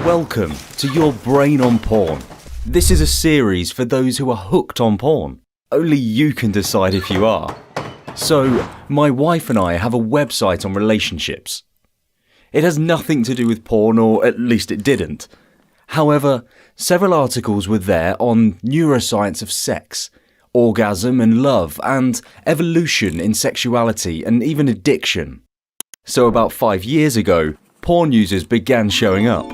Welcome to Your Brain on Porn. This is a series for those who are hooked on porn. Only you can decide if you are. So, my wife and I have a website on relationships. It has nothing to do with porn, or at least it didn't. However, several articles were there on neuroscience of sex, orgasm and love, and evolution in sexuality and even addiction. So about 5 years ago, porn users began showing up.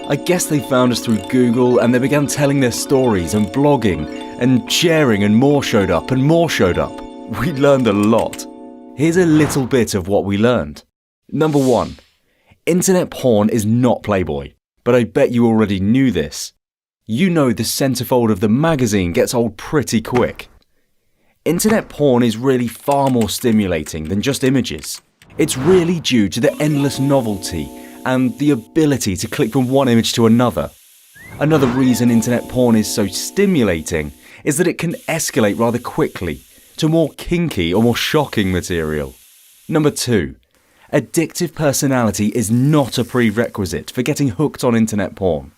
I guess they found us through Google and they began telling their stories and blogging and sharing, and more showed up and more showed up. We learned a lot. Here's a little bit of what we learned. Number 1. Internet porn is not Playboy, but I bet you already knew this. You know the centerfold of the magazine gets old pretty quick. Internet porn is really far more stimulating than just images. It's really due to the endless novelty and the ability to click from one image to another. Another reason internet porn is so stimulating is that it can escalate rather quickly to more kinky or more shocking material. Number 2. Addictive personality is not a prerequisite for getting hooked on internet porn.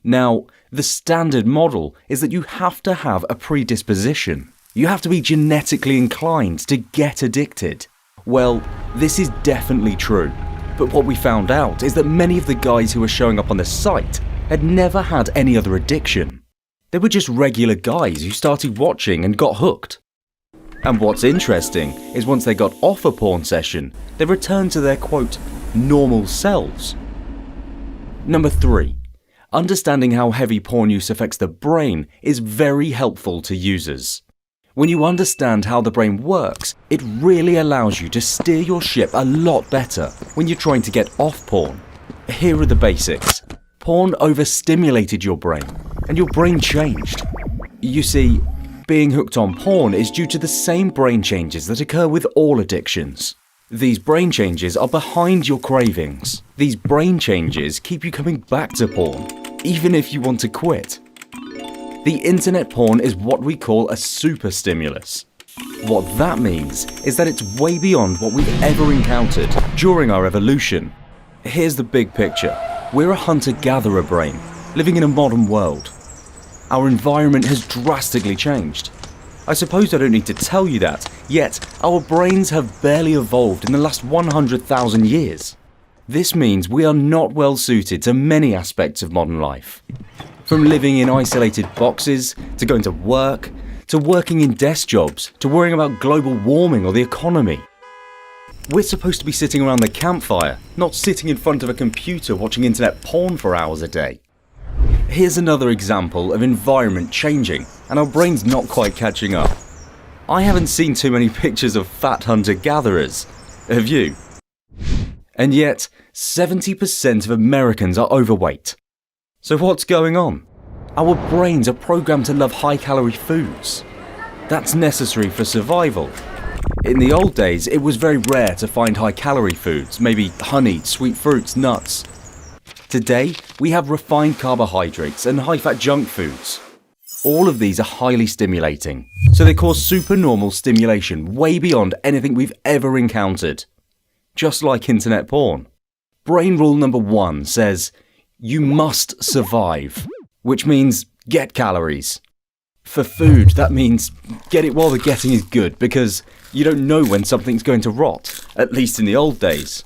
Now, the standard model is that you have to have a predisposition. You have to be genetically inclined to get addicted. Well, this is definitely true. But what we found out is that many of the guys who were showing up on the site had never had any other addiction. They were just regular guys who started watching and got hooked. And what's interesting is once they got off a porn session, they returned to their, quote, normal selves. Number 3. Understanding how heavy porn use affects the brain is very helpful to users. When you understand how the brain works, it really allows you to steer your ship a lot better when you're trying to get off porn. Here are the basics. Porn overstimulated your brain, and your brain changed. You see, being hooked on porn is due to the same brain changes that occur with all addictions. These brain changes are behind your cravings. These brain changes keep you coming back to porn, even if you want to quit. The internet porn is what we call a super stimulus. What that means is that it's way beyond what we've ever encountered during our evolution. Here's the big picture. We're a hunter-gatherer brain, living in a modern world. Our environment has drastically changed. I suppose I don't need to tell you that, yet our brains have barely evolved in the last 100,000 years. This means we are not well suited to many aspects of modern life. From living in isolated boxes, to going to work, to working in desk jobs, to worrying about global warming or the economy. We're supposed to be sitting around the campfire, not sitting in front of a computer watching internet porn for hours a day. Here's another example of environment changing and our brains not quite catching up. I haven't seen too many pictures of fat hunter-gatherers. Have you? And yet, 70% of Americans are overweight. So what's going on? Our brains are programmed to love high-calorie foods. That's necessary for survival. In the old days, it was very rare to find high-calorie foods, maybe honey, sweet fruits, nuts. Today, we have refined carbohydrates and high-fat junk foods. All of these are highly stimulating, so they cause supernormal stimulation way beyond anything we've ever encountered. Just like internet porn. Brain rule number 1 says, you must survive, which means get calories. For food, that means get it while the getting is good, because you don't know when something's going to rot, at least in the old days.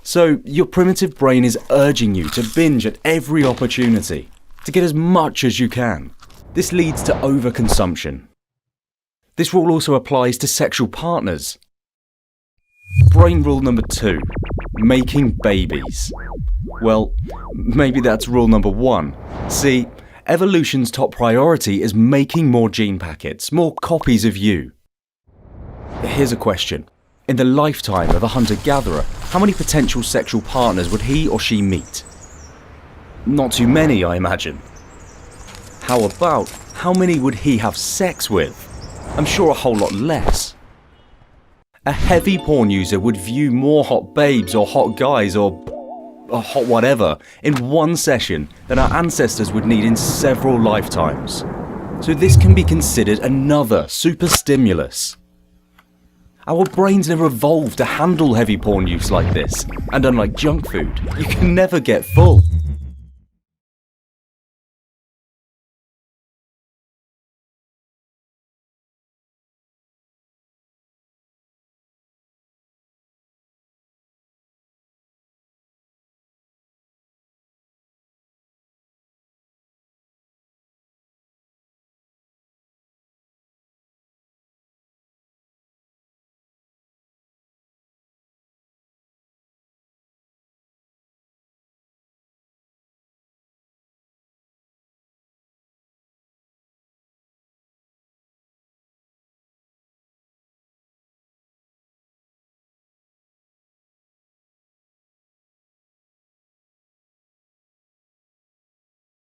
So your primitive brain is urging you to binge at every opportunity, to get as much as you can. This leads to overconsumption. This rule also applies to sexual partners. Brain rule number 2, making babies. Well, maybe that's rule number 1. See, evolution's top priority is making more gene packets, more copies of you. Here's a question. In the lifetime of a hunter-gatherer, how many potential sexual partners would he or she meet? Not too many, I imagine. How about, how many would he have sex with? I'm sure a whole lot less. A heavy porn user would view more hot babes or hot guys or hot whatever in one session than our ancestors would need in several lifetimes. So this can be considered another super stimulus. Our brains never evolved to handle heavy porn use like this, and unlike junk food, you can never get full.